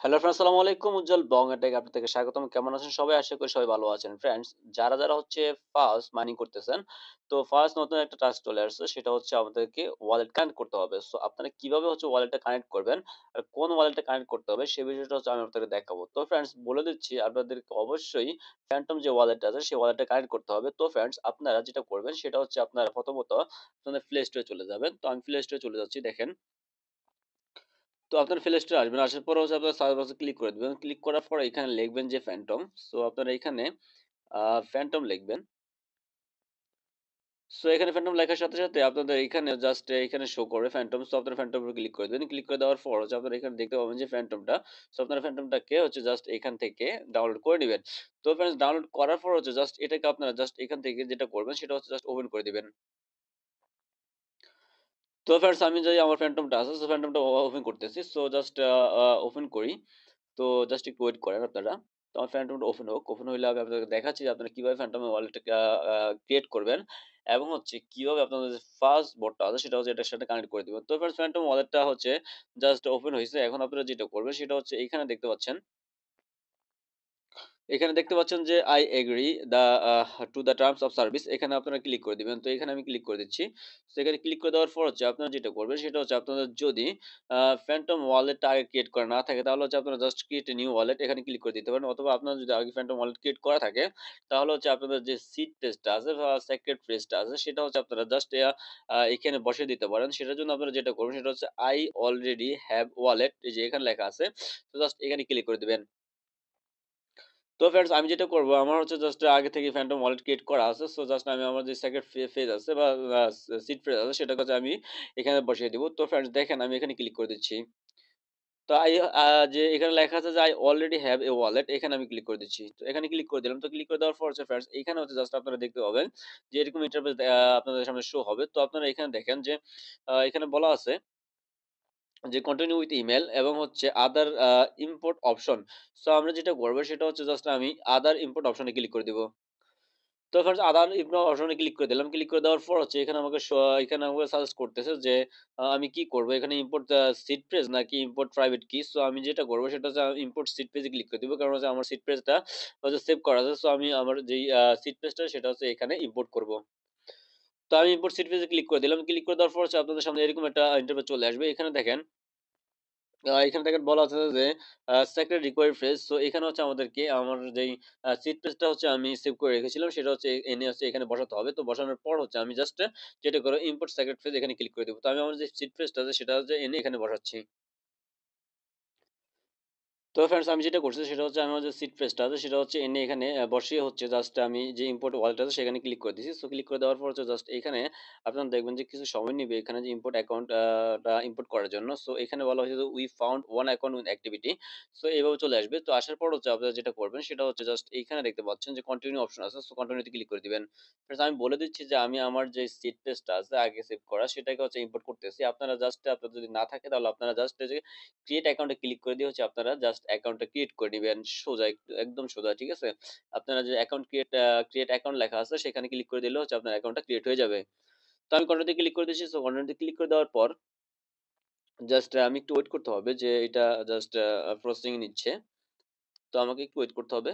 Hello friends, আসসালামু আলাইকুম। উজ্জ্বল বং এটাকে আপনাদেরকে স্বাগতম। কেমন আছেন সবাই? আশা করি সবাই ভালো আছেন। ফ্রেন্ডস, যারা হচ্ছে ফার্স্ট মাইনিং করতেছেন, তো ফার্স্ট নতুন একটা টাস্ক চলে আসছে। সেটা হচ্ছে আমাদেরকে ওয়ালেট কানেক্ট করতে হবে। সো আপনারা কিভাবে হচ্ছে ওয়ালেটটা কানেক্ট করবেন আর কোন ওয়ালেটটা কানেক্ট করতে হবে সেই বিষয়টা হচ্ছে আমি আপনাদের দেখাবো। তো ফ্রেন্ডস, বলে দিচ্ছি আপনাদেরকে অবশ্যই ফ্যান্টম যে ওয়ালেটটা আছে সেই ওয়ালেটটা কানেক্ট করতে হবে। তো ফ্রেন্ডস, আপনারা যেটা করবেন সেটা হচ্ছে আপনারা প্রথমত আপনাদের প্লে স্টোরে চলে যাবেন। তো আমি প্লে স্টোরে চলে যাচ্ছি, দেখেন। তো আপনার প্লে স্টোরে আসবেন। আসার পরে হচ্ছে আপনার সার্চ বক্সে ক্লিক করে দিবেন। ক্লিক করার পরে এখানে লিখবেন যে ফ্যান্টম। সো আপনারা এখানে ফ্যান্টম লিখবেন। সো এখানে ফ্যান্টম লেখার সাথে আপনাদের এখানে জাস্ট এখানে শো করবে ফ্যান্টম। সো আপনারা ফ্যান্টম এর উপর ক্লিক করে দিবেন। ক্লিক করে দেওয়ার পর হচ্ছে আপনারা এখানে দেখতে পাবেন যে ফ্যান্টমটা। সো আপনারা ফ্যান্টমটাকে হচ্ছে জাস্ট এখান থেকে ডাউনলোড করে নিবেন। তো ফ্রেন্ডস, ডাউনলোড করার পর হচ্ছে জাস্ট এটাকে আপনারা জাস্ট এখান থেকে যেটা করবেন সেটা হচ্ছে জাস্ট ওপেন করে দিবেন। তো ফ্রেন্ডস, আমি যে আমার ফ্যান্টমটা আছে, সো ফ্যান্টমটা ওপেন করতেছি। সো জাস্ট ওপেন করি। তো জাস্ট একটু ওয়েট করেন আপনারা। তো আমার ফ্যান্টমটা ওপেন হোক। ওপেন হইলে আমি আপনাদেরকে দেখাচ্ছি যে আপনারা কিভাবে ফ্যান্টমের ওয়ালেটটাকে ক্রিয়েট করবেন এবং হচ্ছে কিভাবে আপনাদের যে ফার্স্ট বোটটা আছে সেটা হচ্ছে এটার সাথে কানেক্ট করে দিবেন। তো ফ্রেন্ডস, ফ্যান্টম ওয়ালেটটা হচ্ছে জাস্ট ওপেন হইছে। এখন আপনারা যেটা করবেন সেটা হচ্ছে এইখানে দেখতে পাচ্ছেন, এখানে দেখতে পাচ্ছেন যে I agree to the terms of service, এখানে আপনারা ক্লিক করে দিবেন। তো এখানে আমি ক্লিক করে দিচ্ছি। তো এখানে ক্লিক করে দেওয়ার পর হচ্ছে আপনারা যেটা করবেন সেটা হচ্ছে আপনাদের যদি Phantom ওয়ালেটটা আগে ক্রিয়েট করা না থাকে তাহলে হচ্ছে আপনারা just create a new wallet এখানে ক্লিক করে দিতে পারেন। অথবা আপনার যদি আগে Phantom ওয়ালেট ক্রিয়েট করা থাকে তাহলে হচ্ছে আপনাদের যে সিড ফ্রেজটা আছে বা সেক্রেট ফ্রেজটা আছে সেটা হচ্ছে আপনারা জাস্ট এখানে বসিয়ে দিতে পারেন। সেটার জন্য আপনারা যেটা করবেন সেটা হচ্ছে I already have wallet, এই যে এখানে লেখা আছে। তো জাস্ট এখানে ক্লিক করে দিবেন। তো ফ্রেন্ডস, আমি যেটা করব আমার হচ্ছে জাস্ট আগে থেকে ফ্যান্টম ওয়ালেট ক্রিয়েট করা আছে। সো জাস্ট আমি আমার যে সেকেন্ড ফেজ আছে বা সিড ফ্রেজ আছে সেটাকে হচ্ছে আমি এখানে বসিয়ে দিব। তো ফ্রেন্ডস, দেখেন আমি এখানে ক্লিক করে দিচ্ছি। তো যে এখানে লেখা আছে যে I already have a wallet, এখানে আমি ক্লিক করে দিচ্ছি। তো এখানে ক্লিক করে দিলাম। তো ক্লিক করে দেওয়ার পর হচ্ছে ফ্রেন্ডস এখানে হচ্ছে জাস্ট আপনারা দেখতে পাবেন যে এরকম ইন্টারফেস আপনাদের সামনে শো হবে। তো আপনারা এখানে দেখেন যে এখানে বলা আছে যে কন্টিনিউ উইথ ইমেইল এবং হচ্ছে আদার ইম্পোর্ট অপশন। সো আমরা যেটা করব সেটা হচ্ছে জাস্ট আমি আদার ইম্পোর্ট অপশনে ক্লিক করে দিব। তো ফার্স্ট আদার ইম্পোর্ট অপশনে ক্লিক করে দিলাম। ক্লিক করে দেওয়ার পর হচ্ছে এখানে আমাকে এখানে আমাকে সাজেস্ট করতেছে যে আমি কি করব? এখানে ইম্পোর্ট সিড ফ্রেজ নাকি ইম্পোর্ট প্রাইভেট কি? সো আমি যেটা করব সেটা হচ্ছে ইম্পোর্ট সিড ফ্রেজ এ ক্লিক করে দিব। কারণ হচ্ছে আমার সিড ফ্রেজটা হচ্ছে সেভ করা আছে। সো আমি আমার যেই সিড ফ্রেজটা সেটা হচ্ছে এখানে ইম্পোর্ট করব। তো আমি ইম্পোর্ট সিড ফ্রেজ এ ক্লিক করে দিলাম। ক্লিক করে দেওয়ার পর হচ্ছে আপনাদের সামনে এরকম একটা ইন্টারফেস চলে আসবে। এখানে দেখেন, এখানে দেখেন বলা আছে যে সেক্রেট রিকোয়ার্ড ফ্রেজ। সো এখানে হচ্ছে আমাদেরকে আমার যেই সিড ফ্রেজটা হচ্ছে আমি সেভ করে রেখেছিলাম সেটা হচ্ছে এনে হচ্ছে এখানে বসাতে হবে। তো বসানোর পর হচ্ছে আমি জাস্ট যেটা করব ইম্পোর্ট সেক্রেট ফ্রেজ এখানে ক্লিক করে দেব। তো আমি আমার যে সিড ফ্রেজটা আছে সেটা হচ্ছে এনে এখানে বসাচ্ছি। তো ফ্রেন্ডস, আমি যেটা করছি সেটা হচ্ছে আমার যে সিট ফ্রেজটা আছে সেটা হচ্ছে এনে এখানে বসিয়ে হচ্ছে জাস্ট আমি যে ইম্পোর্ট ওয়ালেট আছে সেখানে ক্লিক করে দিয়েছি। সো ক্লিক করে দেওয়ার পর হচ্ছে জাস্ট এখানে আপনারা দেখবেন যে কিছু সময় নিবে এখানে যে ইম্পোর্ট অ্যাকাউন্ট টা ইম্পোর্ট করার জন্য। সো এখানে বলা হয়েছে যে we found one account with activity. So এভাবে চলে আসবে। তো আসার পর হচ্ছে আপনারা যেটা করবেন সেটা হচ্ছে জাস্ট এইখানে দেখতে পাচ্ছেন যে কন্টিনিউ অপশন আছে। সো কন্টিনিউতে ক্লিক করে দিবেন। ফ্রেন্ডস, আমি বলে দিচ্ছি যে আমি আমার যে সিট ফ্রেজটা আছে আগে সেভ করা সেটাকে হচ্ছে ইম্পোর্ট করতেছি। আপনারা জাস্ট আপনাদের যদি না থাকে তাহলে আপনারা জাস্ট এই যে ক্রিয়েট অ্যাকাউন্টে ক্লিক করে দিয়ে হচ্ছে আপনারা জাস্ট অ্যাকাউন্টটা ক্রিয়েট করে নিবেন। সোজা একদম সোজা, ঠিক আছে? আপনারা যে অ্যাকাউন্ট ক্রিয়েট অ্যাকাউন্ট লেখা আছে সেখানে ক্লিক করে দিলে হচ্ছে আপনার অ্যাকাউন্টটা ক্রিয়েট হয়ে যাবে। তো আমি কন্টিনিউ তে ক্লিক করে দিয়েছি। সো কন্টিনিউ তে ক্লিক করে দেওয়ার পর জাস্ট আমি একটু ওয়েট করতে হবে যে এটা জাস্ট প্রসেসিং নিচ্ছে। তো আমাকে একটু ওয়েট করতে হবে।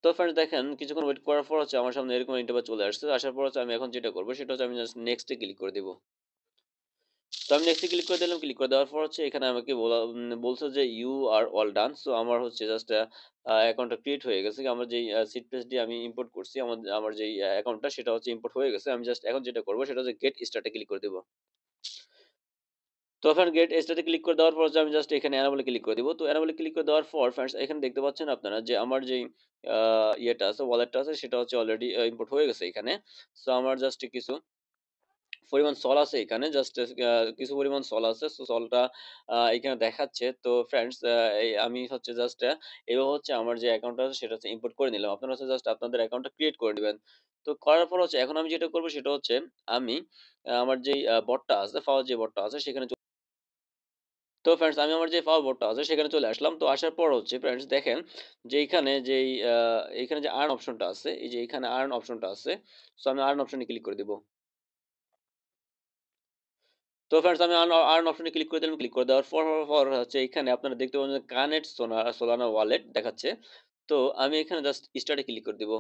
তো ফ্রেন্ডস, দেখেন কিছুক্ষণ ওয়েট করার পর হচ্ছে আমার সামনে এরকম ইন্টারভিউ চলে আসছে। আসার পর হচ্ছে আমি এখন যেটা করব সেটা হচ্ছে আমি জাস্ট নেক্সট এ ক্লিক করে দিব। তো আমি নেক্সট এ ক্লিক করে দিলাম। ক্লিক করে দেওয়ার পর হচ্ছে এখানে আমাকে বলছে যে you are all done. So আমার হচ্ছে জাস্ট অ্যাকাউন্টটা ক্রিয়েট হয়ে গেছে। আমার যেই সিড পেজটি আমি ইম্পোর্ট করছি আমার যেই অ্যাকাউন্টটা সেটা হচ্ছে ইম্পোর্ট হয়ে গেছে। আমি জাস্ট এখন যেটা করব সেটা হচ্ছে গেট স্টার্ট এ ক্লিক করে দিব। তো এখন গেট স্টার্ট এ ক্লিক করে দেওয়ার পর হচ্ছে আমি জাস্ট এখানে এনাবল এ ক্লিক করে দিব। তো এনাবল এ ক্লিক করে দেওয়ার পর ফ্রেন্ডস এখানে দেখতে পাচ্ছেন আপনারা যে আমার যেই ইয়েটা আছে ওয়ালেটটা আছে সেটা হচ্ছে অলরেডি ইম্পোর্ট হয়ে গেছে এখানে। সো আমার জাস্ট কিছু পরিমাণ সল আছে এখানে। জাস্ট কিছু পরিমাণ সল আছে। সো সলটা এখানে দেখাচ্ছে। তো ফ্রেন্ডস, আমি হচ্ছে জাস্ট এভাবে হচ্ছে আমার যে অ্যাকাউন্টটা আছে সেটা হচ্ছে ইম্পোর্ট করে নিলাম। আপনারা হচ্ছে জাস্ট আপনাদের অ্যাকাউন্টটা ক্রিয়েট করে নিবেন। তো করার পর হচ্ছে এখন আমি যেটা করব সেটা হচ্ছে আমি আমার যেই বটটা আছে, ফাওয়ার যে বটটা আছে সেখানে তো ফ্রেন্ডস, আমি আমার যে ফাওয়ার বটটা আছে সেখানে চলে আসলাম। তো আসার পর হচ্ছে ফ্রেন্ডস দেখেন যে এইখানে যেই এইখানে যে আর্ন অপশনটা আছে, এই যে এখানে আর্ন অপশনটা আছে। সো আমি আর্ন অপশনে ক্লিক করে দিব। তো ফ্রেন্ডস আমি আর্ন অপশনে ক্লিক করে দিলাম। ক্লিক করে দেওয়ার পর হচ্ছে এখানে আপনারা দেখতে পাবেন যে কানেক্ট সোলানা ওয়ালেট দেখাচ্ছে। তো আমি এখানে জাস্ট স্টার্ট এ ক্লিক করে দিব।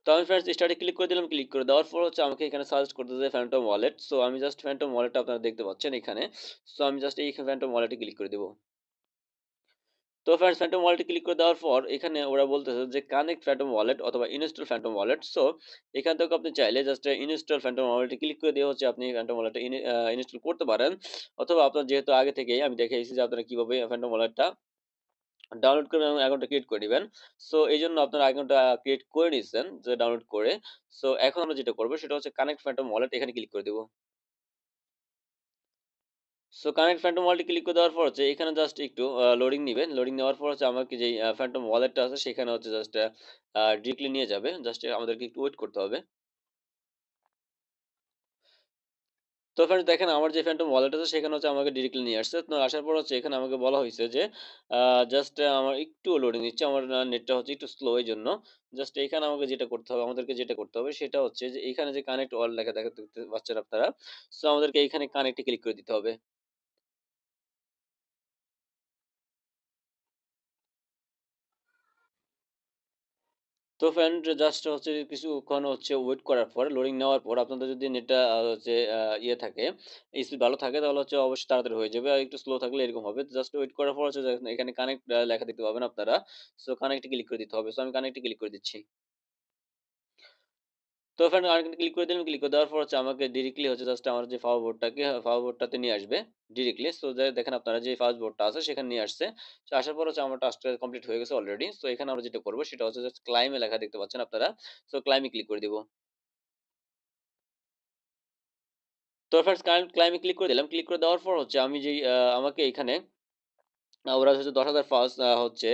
তো আমি ফ্রেন্ডস স্টার্ট এ ক্লিক করে দিলাম। ক্লিক করে দেওয়ার পর হচ্ছে আমাকে এখানে সাজেস্ট করতেছে ফ্যান্টম ওয়ালেট। সো আমি জাস্ট ফ্যান্টম ওয়ালেটটা আপনারা দেখতে পাচ্ছেন এখানে। সো আমি জাস্ট এই ফ্যান্টম ওয়ালেটে ক্লিক করে দিব। তো ফ্রেন্ডস ফ্যান্টম ওয়ালেটে ক্লিক করে দেওয়ার পর এখানে ওরা বলতেছে যে কানেক্ট ফ্যান্টম ওয়ালেট অথবা ইনস্টল ফ্যান্টম ওয়ালেট। সো এখান থেকে আপনি চাইলে জাস্ট ইনস্টল ফ্যান্টম ওয়ালেটে ক্লিক করে দিয়ে হচ্ছে আপনি ফ্যান্টম ওয়ালেটটা ইনস্টল করতে পারেন। অথবা আপনার যেহেতু আগে থেকেই আমি দেখিয়েছি যে আপনারা কিভাবে ফ্যান্টম ওয়ালেটটা ডাউনলোড করে এবং অ্যাকাউন্টটা ক্রিয়েট করে নিবেন। সো এইজন্য আপনারা অ্যাকাউন্টটা ক্রিয়েট করে নিছেন যে ডাউনলোড করে। সো এখন আমরা যেটা করব সেটা হচ্ছে কানেক্ট ফ্যান্টম ওয়ালেট এখানে ক্লিক করে দিব। সো কানেক্ট ফ্যান্টম ওয়ালেটে ক্লিক করে দেওয়ার পর হচ্ছে এখানে জাস্ট একটু লোডিং নিবে। লোডিং নেওয়ার পর হচ্ছে আমাকে যেই ফ্যান্টম ওয়ালেটটা আছে সেখানে হচ্ছে জাস্ট ডিরেক্টলি নিয়ে যাবে। জাস্ট আমাদেরকে একটু ওয়েট করতে হবে। তো ফ্রেন্ডস দেখেন আমার যে ফ্যান্টম ওয়ালেট আছে সেখানে হচ্ছে আমাকে ডিরেক্টলি নিয়ে আসছে। তো আসার পর হচ্ছে এখানে আমাকে বলা হইছে যে জাস্ট আমার একটু লোডিং নিচ্ছে। আমার নেটটা হচ্ছে একটু স্লো এইজন্য। জাস্ট এখানে আমাকে যেটা করতে হবে আমাদেরকে যেটা করতে হবে সেটা হচ্ছে যে এইখানে যে কানেক্ট ওয়াল লেখা দেখতে পাচ্ছেন আপনারা। সো আমাদেরকে এইখানে কানেক্টে ক্লিক করে দিতে হবে। তো ফ্রেন্ড জাস্ট হচ্ছে কিছুক্ষণ হচ্ছে ওয়েট করার পর লোডিং নেওয়ার পর আপনাদের যদি নেটটা হচ্ছে ইয়ে থাকে, স্পিড ভালো থাকে তাহলে হচ্ছে অবশ্যই তাড়াতাড়ি হয়ে যাবে। আর একটু স্লো থাকলে এরকম হবে। জাস্ট ওয়েট করার পর হচ্ছে দেখেন এখানে কানেক্ট লেখা দেখতে পাবেন আপনারা। সো কানেক্ট এ ক্লিক করে দিতে হবে। সো আমি কানেক্ট এ ক্লিক করে দিচ্ছি। তো ফ্রেন্ড আরেকটা ক্লিক করে দিলাম। ক্লিক করে দেওয়ার পর হচ্ছে আমাকে ডিরেক্টলি হচ্ছে জাস্ট আমার যে পাওয়ার বোর্ডটাকে পাওয়ার বোর্ডটাতে নিয়ে আসবে ডিরেক্টলি। সো দেখেন আপনারা যে ফার্স্ট বোর্ডটা আছে সেখানে নিয়ে আসছে। সো আসার পর হচ্ছে আমার টাস্কটা কমপ্লিট হয়ে গেছে অলরেডি। সো এখানে আমরা যেটা করব সেটা হচ্ছে জাস্ট ক্লাইম এ লেখা দেখতে পাচ্ছেন আপনারা। সো ক্লাইম এ ক্লিক করে দিব। তো ফার্স্ট ক্লাইম এ ক্লিক করে দিলাম। ক্লিক করে দেওয়ার পর হচ্ছে আমি যেই আমাকে এখানে ওরা হচ্ছে ১০,০০০ ফার্স্ট হচ্ছে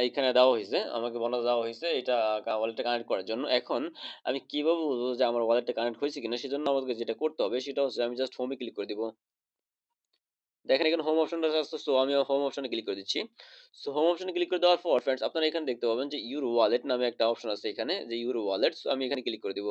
এখানে দেওয়া হইছে। আমাকে বোনাস দেওয়া হইছে এটা ওয়ালেটটা কানেক্ট করার জন্য। এখন আমি কিভাবে বুঝবো যে আমার ওয়ালেটটা কানেক্ট হয়েছে কিনা? সেজন্য আমাকে যেটা করতে হবে সেটা হচ্ছে আমি জাস্ট হোম এ ক্লিক করে দিব। দেখেন এখানে হোম অপশনটা আছে। সো আমি হোম অপশনে ক্লিক করে দিচ্ছি। সো হোম অপশনে ক্লিক করে দেওয়ার পর ফ্রেন্ডস আপনারা এখানে দেখতে পাবেন যে ইউর ওয়ালেট নামে একটা অপশন আছে এখানে যে ইউর ওয়ালেট। সো আমি এখানে ক্লিক করে দিব।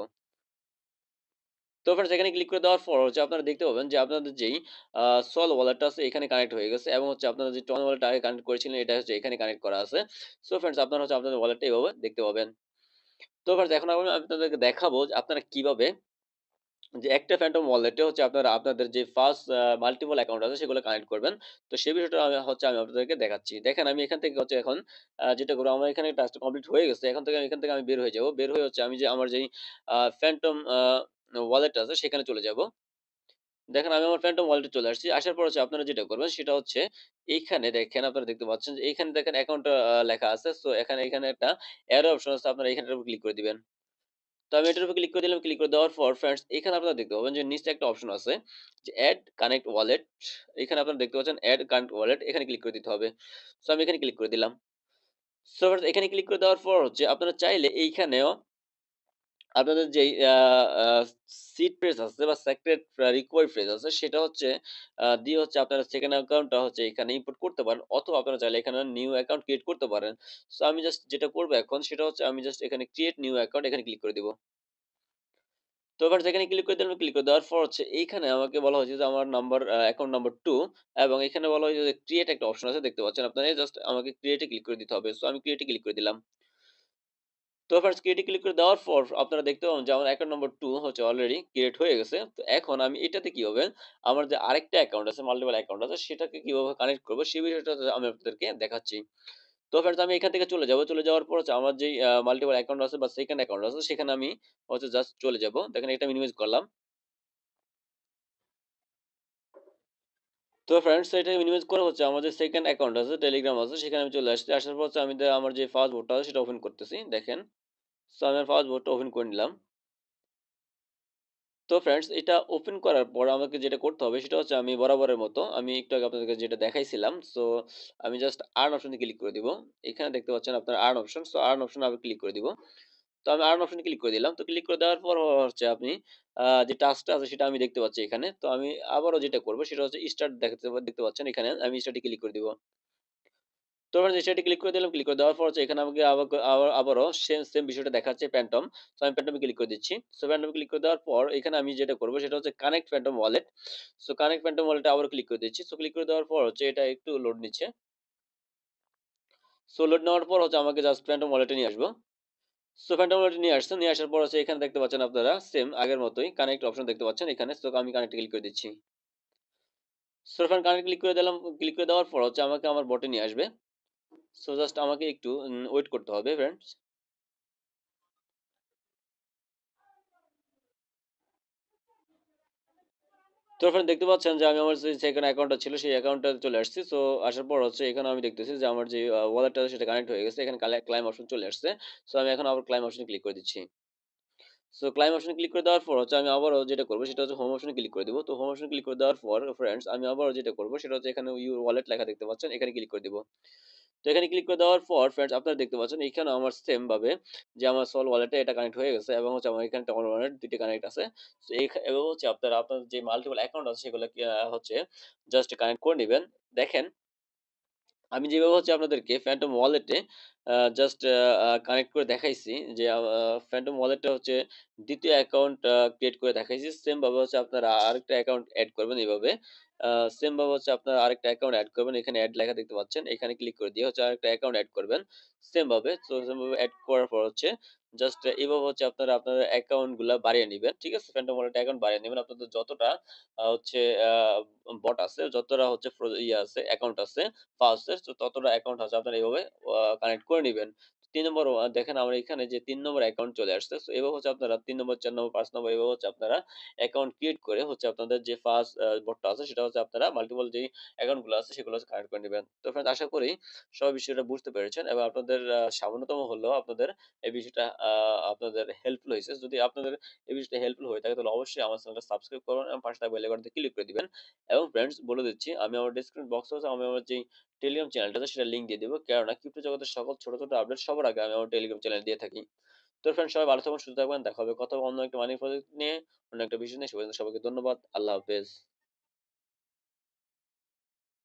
তো ফ্রেন্ডস এখানে ক্লিক করে দেওয়ার পর হচ্ছে আপনারা দেখতে পাবেন যে আপনাদের যেই আ সল ওয়ালেটটা আছে এখানে কানেক্ট হয়ে গেছে এবং হচ্ছে আপনারা যে টন ওয়ালেটটা আগে কানেক্ট করেছিলেন এটা হচ্ছে এখানে কানেক্ট করা আছে। সো ফ্রেন্ডস আপনারা হচ্ছে আপনাদের ওয়ালেটটা এভাবে দেখতে পাবেন। তো ফ্রেন্ডস এখন আমি আপনাদেরকে দেখাবো যে আপনারা কিভাবে যে একটা ফ্যান্টম ওয়ালেটে হচ্ছে আপনারা আপনাদের যে ফার্স্ট মাল্টিপল অ্যাকাউন্ট আছে সেগুলো কানেক্ট করবেন। তো সেই বিষয়টা আমি আপনাদেরকে দেখাচ্ছি। দেখেন আমি এখান থেকে হচ্ছে এখন যেটা করব আমার এখানে টাস্কটা কমপ্লিট হয়ে গেছে। এখান থেকে আমি বের হয়ে যাব। বের হয়ে হচ্ছে আমি যে আমার যেই ফ্যান্টম ওয়ালেট আছে সেখানে চলে যাব। দেখেন আমি আমার ফ্যান্টম ওয়ালেটে চলে আসছি। আসার পর হচ্ছে আপনারা যেটা করবেন সেটা হচ্ছে এইখানে দেখেন আপনারা দেখতে পাচ্ছেন যে এইখানে দেখেন অ্যাকাউন্টটা লেখা আছে। সো এখানে একটা এরো অপশন আছে আপনারা এখানটার উপর ক্লিক করে দিবেন। তো আমি এটার উপর ক্লিক করে দিলাম। ক্লিক করে দেওয়ার পর ফ্রেন্ডস এখানে আপনারা দেখতে পাবেন যে নিচে একটা অপশন আছে যে এড কানেক্ট ওয়ালেট। এখানে আপনারা দেখতে পাচ্ছেন এড কানেক্ট ওয়ালেট এখানে ক্লিক করে দিতে হবে। সো আমি এখানে ক্লিক করে দিলাম। সো ফ্রেন্ডস এখানে ক্লিক করে দেওয়ার পর হচ্ছে আপনারা চাইলে এইখানেও আপনাদের যেই আ সিড ফ্রেজ আছে বা সেক্রেট রিকোয়ার্ড ফ্রেজ আছে সেটা হচ্ছে দিয়ে হচ্ছে আপনারা 2nd অ্যাকাউন্টটা হচ্ছে এখানে ইনপুট করতে পারেন। অথবা আপনারা চাইলে এখানে নিউ অ্যাকাউন্ট ক্রিয়েট করতে পারেন। সো আমি জাস্ট যেটা করব এখন সেটা হচ্ছে আমি জাস্ট এখানে ক্রিয়েট নিউ অ্যাকাউন্ট এখানে ক্লিক করে দিব। তো এবার যেখানে ক্লিক করে দিলাম, ক্লিক করে দেওয়ার পর হচ্ছে এইখানে আমাকে বলা হয়েছে যে আমার নাম্বার অ্যাকাউন্ট নাম্বার 2 এবং এখানে বলা হয়েছে যে ক্রিয়েট একটা অপশন আছে দেখতে পাচ্ছেন আপনারা জাস্ট আমাকে ক্রিয়েট এ ক্লিক করে দিতে হবে। সো আমি ক্রিয়েট এ ক্লিক করে দিলাম। তো ফার্স্ট ক্রিয়েট এ ক্লিক করে দেওয়ার পর আপনারা দেখতে পাবেন যে আমার অ্যাকাউন্ট নাম্বার 2 হচ্ছে অলরেডি ক্রিয়েট হয়ে গেছে। তো এখন আমি এটাতে কি হবে আমার যে আরেকটা অ্যাকাউন্ট আছে মাল্টিপল অ্যাকাউন্ট আছে সেটাকে কিভাবে কানেক্ট করব সেই বিষয়টা আমি আপনাদেরকে দেখাচ্ছি। তো ফ্রেন্ডস আমি এখান থেকে চলে যাব। চলে যাওয়ার পর হচ্ছে আমার যেই মাল্টিপল অ্যাকাউন্ট আছে বা 2nd অ্যাকাউন্ট আছে সেখানে আমি হচ্ছে জাস্ট চলে যাব। দেখেন এটা মিনিমাইজ করলাম। তো ফ্রেন্ডস এটা মিনিমাইজ করে হচ্ছে আমার যে 2nd অ্যাকাউন্ট আছে, টেলিগ্রাম আছে সেখানে আমি চলে আসছি। আসার পর হচ্ছে আমি আমার যে ফার্স্ট বোটটা আছে সেটা ওপেন করতেছি। দেখেন। সো আমি আমার ফার্স্ট বোটটা ওপেন করে নিলাম। তো ফ্রেন্ডস এটা ওপেন করার পর আমাকে যেটা করতে হবে সেটা হচ্ছে আমি বরাবরের মতো আমি একটু আগে আপনাদেরকে যেটা দেখাইছিলাম। সো আমি জাস্ট আর্ন অপশনে ক্লিক করে দিব। এখানে দেখতে পাচ্ছেন আপনার আর্ন অপশন। সো আর্ন অপশনে আমি ক্লিক করে দিব। তো আমি আর্ন অপশনে ক্লিক করে দিলাম। তো ক্লিক করে দেওয়ার পর হচ্ছে আপনি যে টাস্কটা আছে সেটা আমি দেখতে পাচ্ছি এখানে। তো আমি আবারও যেটা করব সেটা হচ্ছে স্টার্ট দেখতে পাচ্ছেন এখানে। আমি স্টার্টে ক্লিক করে দিব। তো আমি সেটি ক্লিক করে দিলাম। ক্লিক করে দেওয়ার পর হচ্ছে এখানে আমাকে আবারও সেম বিষয়টা দেখাচ্ছে Phantom। সো আমি Phantom এ ক্লিক করে দিচ্ছি। সো Phantom এ ক্লিক করে দেওয়ার পর এখানে আমি যেটা করব সেটা হচ্ছে connect Phantom wallet. So connect Phantom ওয়ালেটে আবারও ক্লিক করে দিচ্ছি। সো ক্লিক করে দেওয়ার পর হচ্ছে এটা একটু লোড নিচ্ছে। সো লোড নেওয়ার পর হচ্ছে আমাকে জাস্ট Phantom ওয়ালেটে নিয়ে আসবো। সো Phantom ওয়ালেটে নিয়ে আসছে। নিয়ে আসার পর হচ্ছে এখানে দেখতে পাচ্ছেন আপনারা সেম আগের মতোই কানেক্ট অপশন দেখতে পাচ্ছেন এখানে। সো আমি কানেক্ট এ ক্লিক করে দিচ্ছি। সো এখানে কানেক্ট ক্লিক করে দিলাম। ক্লিক করে দেওয়ার পর হচ্ছে আমাকে আমার বটে নিয়ে আসবে। সো জাস্ট আমাকে একটু ওয়েট করতে হবে ফ্রেন্ডস। তো এখানে দেখতে পাচ্ছেন যে আমি আমার যে সেখানে অ্যাকাউন্টটা ছিল সেই অ্যাকাউন্টটাতে চলে আসছি। সো আসার পর হচ্ছে এখানে আমি দেখতেছি যে আমার যে ওয়ালেটটা আছে সেটা কানেক্ট হয়ে গেছে। এখানে ক্লাইম অপশন চলে আসছে। সো আমি এখন আবার ক্লাইম অপশনে ক্লিক করে দিচ্ছি। সো ক্লাইম অপশনে ক্লিক করে দেওয়ার পর হচ্ছে আমি আবারও যেটা করব সেটা হচ্ছে হোম অপশনে ক্লিক করে দিব। তো হোম অপশনে ক্লিক করে দেওয়ার পর ফ্রেন্ডস আমি আবারও যেটা করব সেটা হচ্ছে এখানে ইউর ওয়ালেট লেখা দেখতে পাচ্ছেন। এখানে ক্লিক করে দিব। তো এখানে ক্লিক করে দেওয়ার পর ফ্রেন্ডস আপনারা দেখতে পাচ্ছেন এখানেও আমার সেম ভাবে যে আমার সোল ওয়ালেটে এটা কানেক্ট হয়ে গেছে এবং হচ্ছে আমার এখানে টাওয়ার ওয়ালেট ২ টি কানেক্ট আছে। সো এভাবে হচ্ছে আপনারা আপনার যে মাল্টিপল অ্যাকাউন্ট আছে সেগুলো হচ্ছে জাস্ট কানেক্ট করে নিবেন। দেখেন আমি যেভাবে হচ্ছে আপনাদেরকে Phantom ওয়ালেটে জাস্ট কানেক্ট করে দেখাইছি যে Phantom ওয়ালেটে হচ্ছে ২য় অ্যাকাউন্ট ক্রিয়েট করে দেখাইছি। সেম ভাবে হচ্ছে আপনারা আরেকটা অ্যাকাউন্ট এড করবেন এইভাবে। আ সেম ভাবে হচ্ছে আপনারা আরেকটা অ্যাকাউন্ট এড করবেন। এখানে এড লেখা দেখতে পাচ্ছেন। এখানে ক্লিক করে দিয়ে হচ্ছে আরেকটা অ্যাকাউন্ট এড করবেন। সেম ভাবে সেম ভাবে এড করার পর হচ্ছে জাস্ট এভাবে হচ্ছে আপনারা আপনাদের অ্যাকাউন্ট গুলা বাড়িয়ে নিবেন। ঠিক আছে? Phantom ওয়ালেটে অ্যাকাউন্ট বাড়িয়ে নিবেন। আপনাদের যতটা হচ্ছে বট আছে, যতটা হচ্ছে ইয়ে আছে, অ্যাকাউন্ট আছে ফার্স্ট তো ততটা অ্যাকাউন্ট আছে আপনারা এভাবে কানেক্ট করে নিবেন। ৩ নম্বর দেখেন আমার এখানে যে ৩ নম্বর অ্যাকাউন্ট চলে আসছে। সো এভাবে হচ্ছে আপনারা ৩ নম্বর, ৪ নম্বর, ৫ নম্বর এভাবে হচ্ছে আপনারা অ্যাকাউন্ট ক্রিয়েট করে হচ্ছে আপনাদের যে ফার্স্ট বটটা আছে সেটা হচ্ছে আপনারা মাল্টিপল যেই অ্যাকাউন্ট গুলো আছে সেগুলো হচ্ছে কানেক্ট করে নিবেন। তো ফ্রেন্ডস আশা করি সবাই বিষয়টা বুঝতে পেরেছেন এবং আপনাদের সামান্যতম হলেও আপনাদের এই বিষয়টা আপনাদের হেল্পফুল হইছে। যদি আপনাদের এই বিষয়টা হেল্পফুল হয়ে থাকে তাহলে অবশ্যই আমার চ্যানেলটা সাবস্ক্রাইব করুন এবং পাশে থাকা বেল আইকনটি ক্লিক করে দিবেন। এবং ফ্রেন্ডস বলে দিচ্ছি আমি আমার ডেসক্রিপশন বক্সে হচ্ছে আমি আমার যেই টেলিগ্রাম চ্যানেলটা আছে সেটার লিংক দিয়ে দিব। কেননা ক্রিপ্টো জগতের সকল ছোট, ছোট আপডেট সবার আগে আমি আমার টেলিগ্রাম চ্যানেলে দিয়ে থাকি। তো ফ্রেন্ডস সবাই ভালো থাকবেন, সুস্থ থাকবেন। দেখা হবে কথা হবে অন্য একটা মানি প্রজেক্ট নিয়ে, অন্য একটা বিষয় নিয়ে। সবাইকে ধন্যবাদ। আল্লাহ হাফেজ।